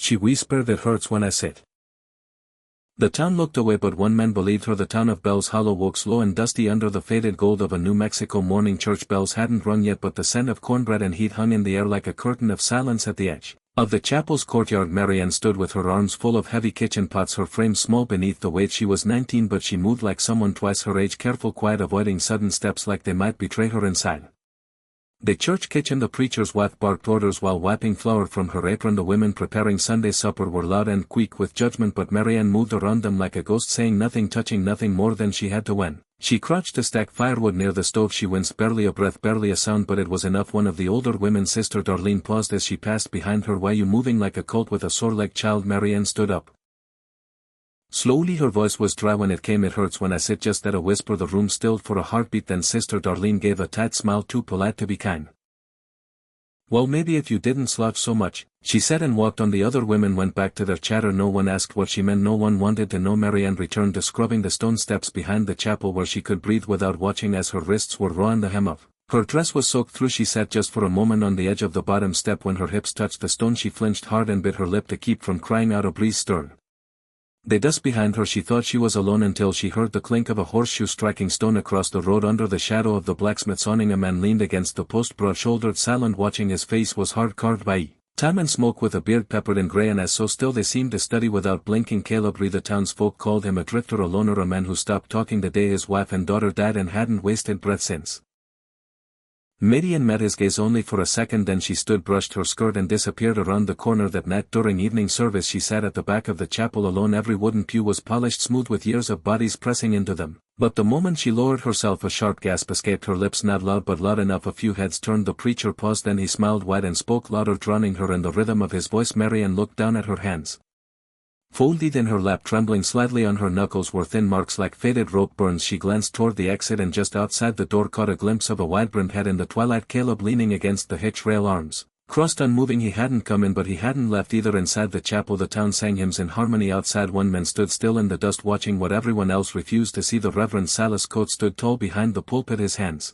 she whispered, "It hurts when I sit." The town looked away, but one man believed her. The town of Bells Hollow woke slow and dusty under the faded gold of a New Mexico morning. Church bells hadn't rung yet, but the scent of cornbread and heat hung in the air like a curtain of silence at the edge of the chapel's courtyard. Marianne stood with her arms full of heavy kitchen pots, her frame small beneath the weight. She was 19, but she moved like someone twice her age, careful, quiet, avoiding sudden steps like they might betray her inside the church kitchen. The preacher's wife barked orders while wiping flour from her apron. The women preparing Sunday supper were loud and quick with judgment, but Marianne moved around them like a ghost, saying nothing, touching nothing more than she had to. When she crouched to stack firewood near the stove, she winced, barely a breath, barely a sound, but it was enough. One of the older women, Sister Darlene, paused as she passed behind her. "Why you moving like a colt with a sore-legged child?" Marianne stood up slowly. Her voice was dry when it came. "It hurts when I sit." Just at a whisper the room stilled for a heartbeat, then Sister Darlene gave a tight smile, too polite to be kind. "Well, maybe if you didn't slouch so much," she said, and walked on. The other women went back to their chatter. No one asked what she meant, no one wanted to know. Marianne returned to scrubbing the stone steps behind the chapel, where she could breathe without watching as her wrists were raw and the hem of her dress was soaked through. She sat just for a moment on the edge of the bottom step. When her hips touched the stone she flinched hard and bit her lip to keep from crying out. A breeze stirred the dust behind her. She thought she was alone until she heard the clink of a horseshoe striking stone across the road. Under the shadow of the blacksmith's awning a man leaned against the post, broad-shouldered, silent, watching. His face was hard, carved by time and smoke, with a beard peppered in gray, and as so still they seemed to study without blinking. Caleb Ree. The townsfolk called him a drifter, a loner, a man who stopped talking the day his wife and daughter died and hadn't wasted breath since. Marianne met his gaze only for a second, then she stood, brushed her skirt, and disappeared around the corner. That night during evening service she sat at the back of the chapel alone. Every wooden pew was polished smooth with years of bodies pressing into them, but the moment she lowered herself a sharp gasp escaped her lips, not loud but loud enough. A few heads turned. The preacher paused, then he smiled wide and spoke louder, drowning her in the rhythm of his voice. Marianne looked down at her hands, folded in her lap, trembling slightly. On her knuckles were thin marks like faded rope burns. She glanced toward the exit and just outside the door caught a glimpse of a wide-brimmed head in the twilight. Caleb leaning against the hitch rail, arms crossed, unmoving. He hadn't come in, but he hadn't left either. Inside the chapel the town sang hymns in harmony. Outside one man stood still in the dust, watching what everyone else refused to see. The Reverend Silas Coates stood tall behind the pulpit, his hands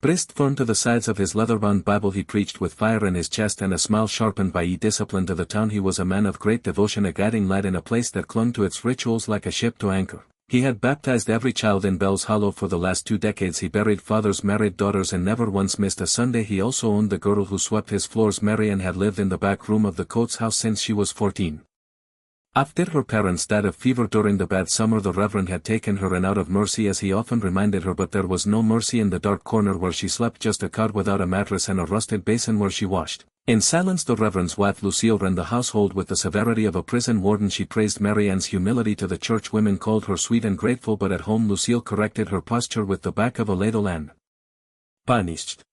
braced firm to the sides of his leather-bound Bible. He preached with fire in his chest and a smile sharpened by discipline. To the town he was a man of great devotion, a guiding light in a place that clung to its rituals like a ship to anchor. He had baptized every child in Bells Hollow for the last 2 decades. He buried fathers, married daughters, and never once missed a Sunday. He also owned the girl who swept his floors. Marianne had lived in the back room of the Coates house since she was 14. After her parents died of fever during the bad summer, the Reverend had taken her in out of mercy, as he often reminded her, but there was no mercy in the dark corner where she slept, just a cot without a mattress and a rusted basin where she washed. In silence the Reverend's wife Lucille ran the household with the severity of a prison warden. She praised Marianne's humility to the church. Women called her sweet and grateful, but at home Lucille corrected her posture with the back of a ladle and punished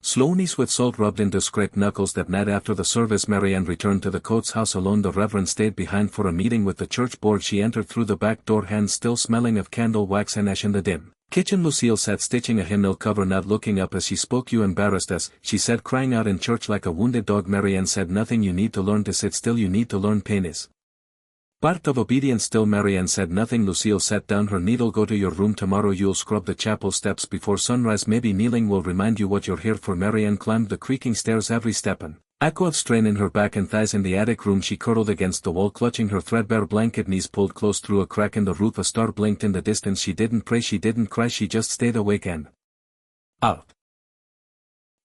slow knees with salt rubbed into scraped knuckles. That night after the service Marianne returned to the Coates house alone. The Reverend stayed behind for a meeting with the church board. She entered through the back door, hands still smelling of candle wax and ash. In the dim kitchen Lucille sat stitching a hymnal cover, not looking up as she spoke. "You embarrassed us," she said, crying out in church like a wounded dog. Marianne said nothing. "You need to learn to sit still. You need to learn pain is part of obedience." Still Marianne said nothing. Lucille set down her needle. "Go to your room tomorrow. You'll scrub the chapel steps before sunrise. Maybe kneeling will remind you what you're here for." Marianne climbed the creaking stairs, every step an echo of strain in her back and thighs. In the attic room she curled against the wall, clutching her threadbare blanket, knees pulled close through a crack in the roof. A star blinked in the distance. She didn't pray, she didn't cry, she just stayed awake and out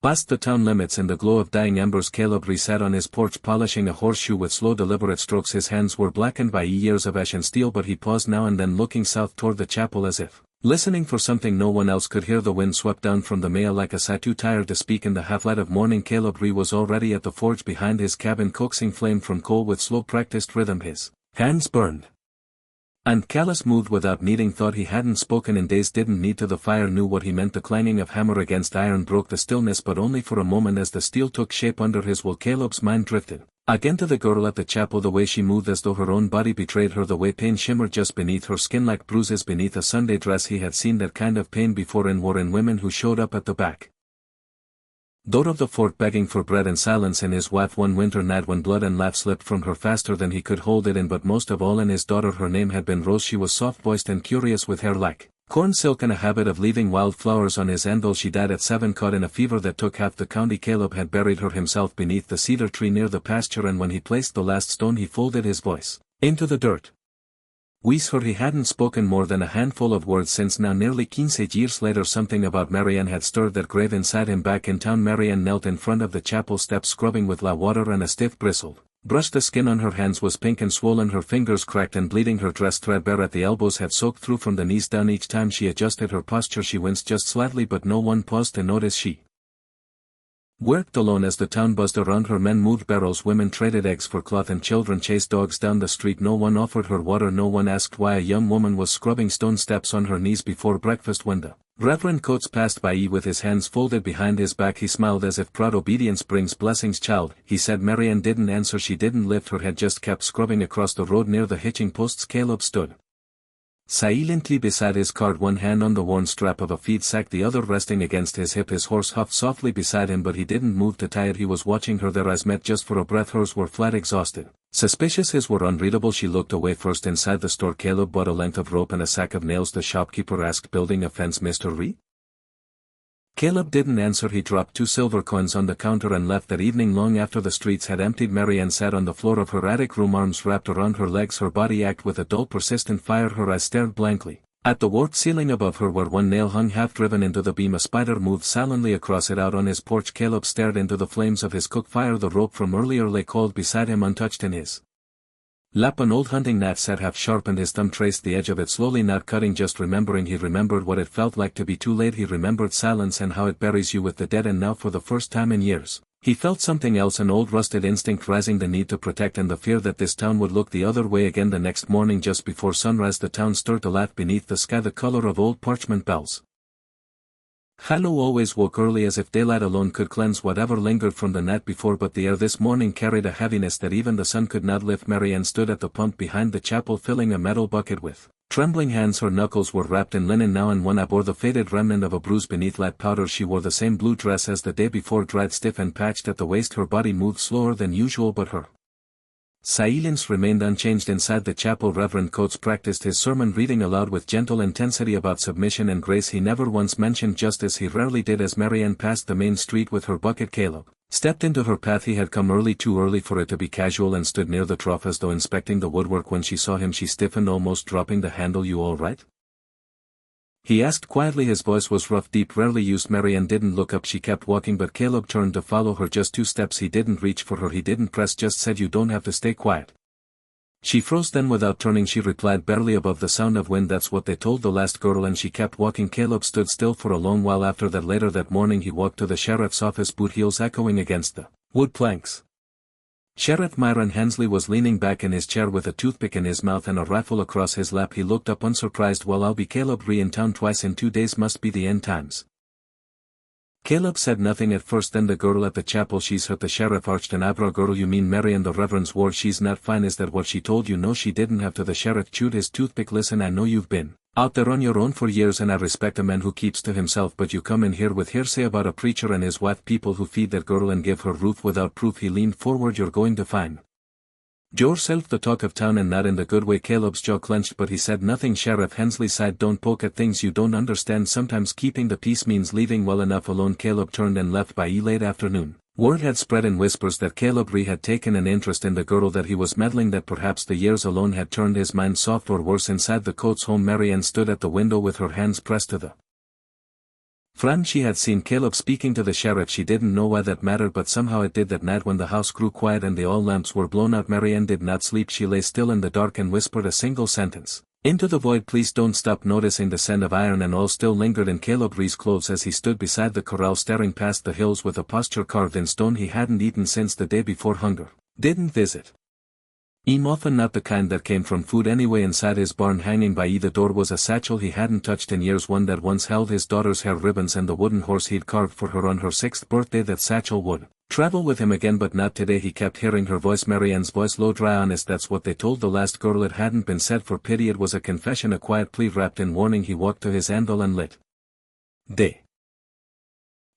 past the town limits in the glow of dying embers. Caleb Ree sat on his porch polishing a horseshoe with slow deliberate strokes. His hands were blackened by years of ash and steel, but he paused now and then, looking south toward the chapel as if listening for something no one else could hear. The wind swept down from the mail like a sigh, too tired to speak. In the half-light of morning Caleb Ree was already at the forge behind his cabin, coaxing flame from coal with slow practiced rhythm. His hands burned and callous, moved without needing thought. He hadn't spoken in days, didn't need to. The fire knew what he meant. The clanging of hammer against iron broke the stillness, but only for a moment. As the steel took shape under his will, Caleb's mind drifted again to the girl at the chapel, the way she moved as though her own body betrayed her, the way pain shimmered just beneath her skin like bruises beneath a Sunday dress. He had seen that kind of pain before in war, in women who showed up at the back door of the fort begging for bread and silence, in his wife one winter night when blood and life slipped from her faster than he could hold it in, but most of all in his daughter. Her name had been Rose. She was soft-voiced and curious, with hair like Corn silk and a habit of leaving wild flowers on his anvil. She died at 7, caught in a fever that took half the county. Caleb had buried her himself beneath the cedar tree near the pasture, and when he placed the last stone he folded his voice into the dirt. We swore he hadn't spoken more than a handful of words since now nearly 15 years later. Something about Marianne had stirred that grave inside him. Back in town, Marianne knelt in front of the chapel steps scrubbing with la water and a stiff bristle. Brushed the skin on her hands was pink and swollen, her fingers cracked and bleeding, her dress threadbare at the elbows had soaked through from the knees down. Each time she adjusted her posture she winced just slightly, but no one paused to notice. She worked alone as the town buzzed around her. Men moved barrels, women traded eggs for cloth, and children chased dogs down the street. No one offered her water, no one asked why a young woman was scrubbing stone steps on her knees before breakfast. When the Reverend Coates passed by with his hands folded behind his back, he smiled as if proud. Obedience brings blessings, child, he said. Marianne didn't answer. She didn't lift her head, just kept scrubbing. Across the road near the hitching posts Caleb stood silently beside his cart, one hand on the worn strap of a feed sack, the other resting against his hip. His horse huffed softly beside him, but he didn't move to tie it. He was watching her. Their eyes met just for a breath. Hers were flat, exhausted, suspicious. His were unreadable. She looked away. First, inside the store Caleb bought a length of rope and a sack of nails. The shopkeeper asked, building a fence, Mr. Ree? Caleb didn't answer. He dropped 2 silver coins on the counter and left that evening. Long after the streets had emptied, Marianne sat on the floor of her attic room, arms wrapped around her legs, her body ached with a dull persistent fire. Her eyes stared blankly at the warped ceiling above her where one nail hung half driven into the beam. A spider moved silently across it. Out on his porch Caleb stared into the flames of his cook fire. The rope from earlier lay cold beside him, untouched. In his lap an old hunting knife sat half sharpened. His thumb traced the edge of it slowly, not cutting, just remembering. He remembered what it felt like to be too late. He remembered silence and how it buries you with the dead. And now, for the first time in years, he felt something else, an old rusted instinct rising, the need to protect and the fear that this town would look the other way again. The next morning just before sunrise the town stirred to laugh beneath the sky the color of old parchment bells. Hallow always woke early, as if daylight alone could cleanse whatever lingered from the night before, but the air this morning carried a heaviness that even the sun could not lift. Marianne stood at the pump behind the chapel filling a metal bucket with trembling hands. Her knuckles were wrapped in linen now, and one eye bore the faded remnant of a bruise beneath light powder. She wore the same blue dress as the day before, dried, stiff and patched at the waist. Her body moved slower than usual, but her silence remained unchanged. Inside the chapel Reverend Coates practiced his sermon, reading aloud with gentle intensity about submission and grace. He never once mentioned justice. He rarely did. As Marianne passed the main street with her bucket, Caleb stepped into her path. He had come early, too early for it to be casual, and stood near the trough as though inspecting the woodwork. When she saw him she stiffened, almost dropping the handle. You all right? He asked quietly. His voice was rough, deep, rarely used. Marianne didn't look up. She kept walking, but Caleb turned to follow her. Just 2 steps. He didn't reach for her, he didn't press, just said, you don't have to, stay quiet. She froze. Then without turning she replied, barely above the sound of wind, that's what they told the last girl. And she kept walking. Caleb stood still for a long while after that. Later that morning he walked to the sheriff's office, boot heels echoing against the wood planks. Sheriff Myron Hensley was leaning back in his chair with a toothpick in his mouth and a rifle across his lap. He looked up unsurprised. Well, I'll be Caleb. Ree in town twice in 2 days, must be the end times. Caleb said nothing at first. Then the girl at the chapel, she's hurt. The sheriff arched an eyebrow. Girl, you mean Marianne, the Reverend's ward? She's not fine. Is that what she told you? No, she didn't have to. The sheriff chewed his toothpick. Listen, I know you've been out there on your own for years, and I respect a man who keeps to himself, but you come in here with hearsay about a preacher and his wife, people who feed that girl and give her roof without proof. He leaned forward. You're going to find yourself the talk of town, and not in the good way. Caleb's jaw clenched, but he said nothing. Sheriff Hensley sighed. Don't poke at things you don't understand. Sometimes keeping the peace means leaving well enough alone. Caleb turned and left. By late afternoon, word had spread in whispers that Caleb Ree had taken an interest in the girl, that he was meddling, that perhaps the years alone had turned his mind soft, or worse. Inside the Coates home Marianne stood at the window with her hands pressed to the frame. She had seen Caleb speaking to the sheriff. She didn't know why that mattered, but somehow it did. That night when the house grew quiet and the oil lamps were blown out, Marianne did not sleep. She lay still in the dark and whispered a single sentence into the void, please don't stop. Noticing the scent of iron and oil still lingered in Caleb Ree's clothes as he stood beside the corral, staring past the hills with a posture carved in stone. He hadn't eaten since the day before. Hunger didn't visit him often, not the kind that came from food anyway. Inside his barn, hanging by the door, was a satchel he hadn't touched in years, one that once held his daughter's hair ribbons and the wooden horse he'd carved for her on her 6th birthday. That satchel would travel with him again, but not today. He kept hearing her voice, Marianne's voice, low, dry, honest. That's what they told the last girl. It hadn't been said for pity, it was a confession, a quiet plea wrapped in warning. He walked to his anvil and lit They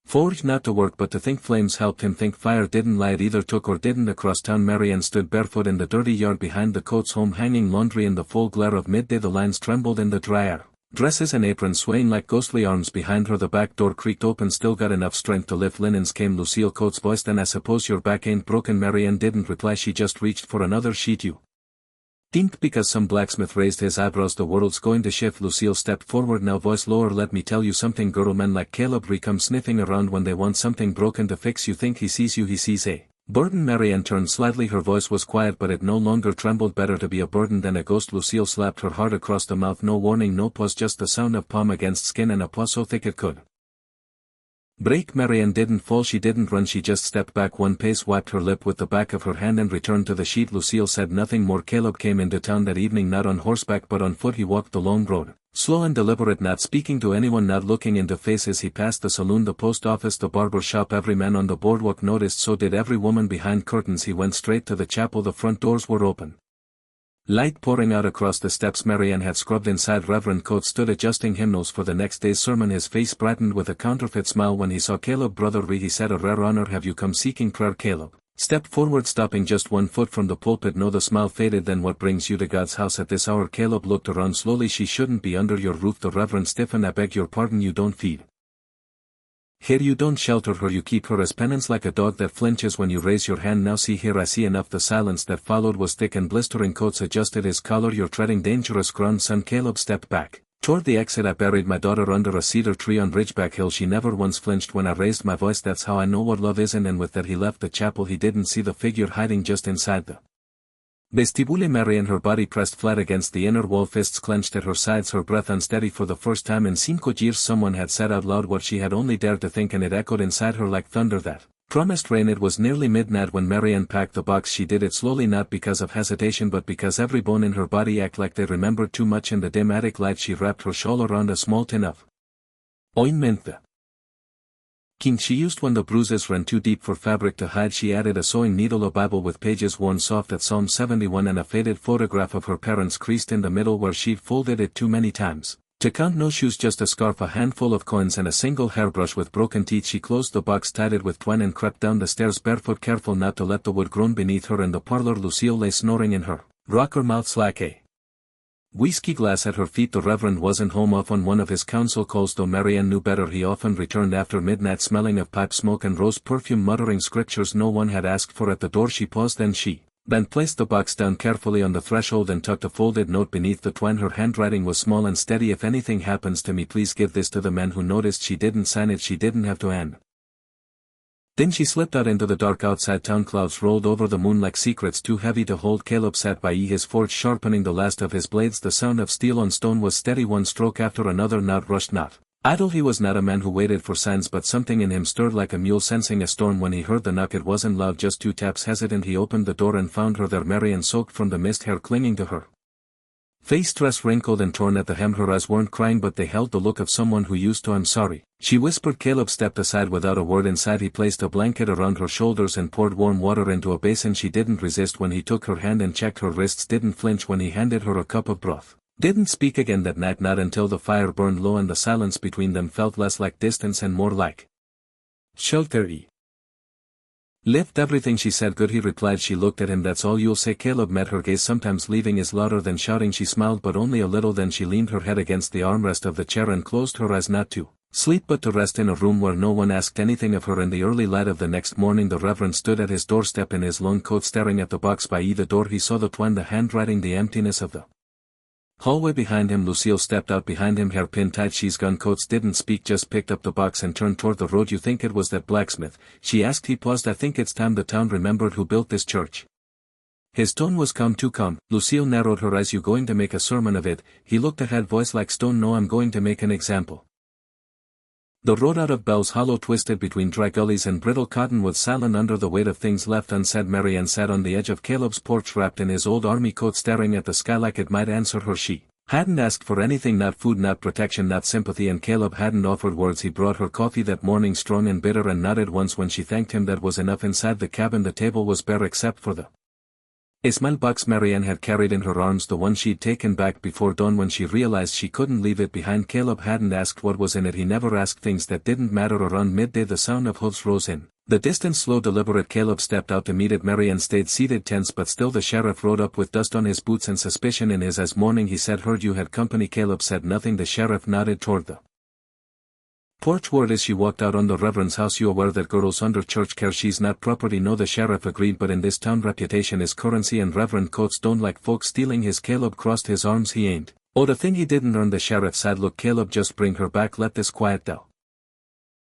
forged not to work but to think. Flames helped him think. Fire didn't lie, it either took or didn't. Across town Marianne stood barefoot in the dirty yard behind the Coates home, hanging laundry in the full glare of midday. The lines trembled in the dry air. Dresses and aprons swaying like ghostly arms behind her. The back door creaked open. Still got enough strength to lift linens, came Lucille Coates' voice. Then I suppose your back ain't broken. Marianne didn't reply. She just reached for another sheet. You think because some blacksmith raised his eyebrows the world's going to shift. Lucille stepped forward, now voice lower. Let me tell you something, girl. Men like Caleb come sniffing around when they want something broken to fix. You think he sees you, he sees a burden. Marianne turned slightly. Her voice was quiet but it no longer trembled. Better to be a burden than a ghost. Lucille slapped her hard across the mouth. No warning, no pause, just the sound of palm against skin and a pause so thick it could break. Marianne didn't fall, she didn't run, she just stepped back one pace, wiped her lip with the back of her hand and returned to the sheet. Lucille said nothing more. Caleb came into town that evening not on horseback but on foot. He walked the long road, slow and deliberate, not speaking to anyone, not looking into faces. He passed the saloon, the post office, the barber shop. Every man on the boardwalk noticed, so did every woman behind curtains. He went straight to the chapel. The front doors were open, light pouring out across the steps. Marianne had scrubbed inside. Reverend Coates stood adjusting hymnals for the next day's sermon. His face brightened with a counterfeit smile when he saw Caleb. Brother Ree, he said, a rare honor. Have you come seeking prayer? Caleb stepped forward, stopping just 1 foot from the pulpit. No, the smile faded. Then what brings you to God's house at this hour? Caleb looked around slowly. She shouldn't be under your roof. The Reverend stiffened. I beg your pardon, you don't feed here, you don't shelter her, you keep her as penance, like a dog that flinches when you raise your hand. Now see here, I see enough. The silence that followed was thick and blistering. Coates adjusted his collar. You're treading dangerous ground, son. Caleb stepped back toward the exit. I buried my daughter under a cedar tree on Ridgeback Hill. She never once flinched when I raised my voice. That's how I know what love isn't. And with that he left the chapel. He didn't see the figure hiding just inside the vestibule. Marianne, her body pressed flat against the inner wall, fists clenched at her sides, her breath unsteady. For the first time in 5 years someone had said out loud what she had only dared to think, and it echoed inside her like thunder that promised rain. It was nearly midnight when Marianne packed the box. She did it slowly, not because of hesitation but because every bone in her body acted like they remembered too much. In the dim attic light she wrapped her shawl around a small tin of ointment, the kind she used when the bruises ran too deep for fabric to hide. She added a sewing needle, a Bible with pages worn soft at Psalm 71, and a faded photograph of her parents creased in the middle where she'd folded it too many times to count. No shoes, just a scarf, a handful of coins and a single hairbrush with broken teeth. She closed the box, tied it with twine and crept down the stairs barefoot, careful not to let the wood groan beneath her. In the parlor Lucille lay snoring in her rocker, mouth slack, a whiskey glass at her feet. The Reverend wasn't home, off on one of his council calls, though Marianne knew better. He often returned after midnight, smelling of pipe smoke and rose perfume, muttering scriptures no one had asked for. At the door she paused, then placed the box down carefully on the threshold and tucked a folded note beneath the twine. Her handwriting was small and steady. If anything happens to me, please give this to the men who noticed. She didn't sign it, she didn't have to, and then she slipped out into the dark outside town. Clouds rolled over the moon like secrets too heavy to hold. Caleb sat by his forge, sharpening the last of his blades. The sound of steel on stone was steady, one stroke after another, not rushed, not idle. He was not a man who waited for signs, but something in him stirred like a mule sensing a storm. When he heard the knock, it wasn't loud, just 2 taps. Hesitant, he opened the door and found her there, Marianne, soaked from the mist, hair clinging to her face, dress wrinkled and torn at the hem. Her eyes weren't crying but they held the look of someone who used to. I'm sorry, she whispered. Caleb stepped aside without a word. Inside he placed a blanket around her shoulders and poured warm water into a basin. She didn't resist when he took her hand and checked her wrists, didn't flinch when he handed her a cup of broth, didn't speak again that night, not until the fire burned low and the silence between them felt less like distance and more like shelter. Lift everything, she said. Good, he replied. She looked at him. That's all you'll say? Caleb met her gaze. Sometimes leaving is louder than shouting. She smiled, but only a little. Then she leaned her head against the armrest of the chair and closed her eyes, not to sleep but to rest, in a room where no one asked anything of her. In the early light of the next morning the Reverend stood at his doorstep in his long coat, staring at the box by the door. He saw the twine, the handwriting, the emptiness of the hallway behind him. Lucille stepped out behind him, hair pinned tight. She's gone. Coates didn't speak, just picked up the box and turned toward the road. You think it was that blacksmith? She asked. He paused. I think it's time the town remembered who built this church. His tone was calm, too calm. Lucille narrowed her eyes. You going to make a sermon of it? He looked ahead, voice like stone. No, I'm going to make an example. The road out of Bell's Hollow twisted between dry gullies and brittle cottonwood, silent under the weight of things left unsaid. Marianne sat on the edge of Caleb's porch, wrapped in his old army coat, staring at the sky like it might answer her. She hadn't asked for anything, not food, not protection, not sympathy, and Caleb hadn't offered words. He brought her coffee that morning, strong and bitter, and nodded once when she thanked him. That was enough. Inside the cabin the table was bare except for the small box Marianne had carried in her arms, the one she'd taken back before dawn when she realized she couldn't leave it behind. Caleb hadn't asked what was in it. He never asked things that didn't matter. Around midday the sound of hooves rose in The distant slow deliberate Caleb stepped out to meet it. Marianne stayed seated tense, but still the sheriff rode up with dust on his boots and suspicion in his eyes. Morning, he said. Heard you had company. Caleb said nothing. The sheriff nodded toward the porch. Word is she walked out on the reverend's house. You aware that girls under church care? She's not property. No, the sheriff agreed, but in this town reputation is currency and reverend coats don't like folks stealing his. Caleb crossed his arms. He ain't. Oh, the thing he didn't earn. The sheriff said. Look, Caleb, just bring her back. Let this quiet down.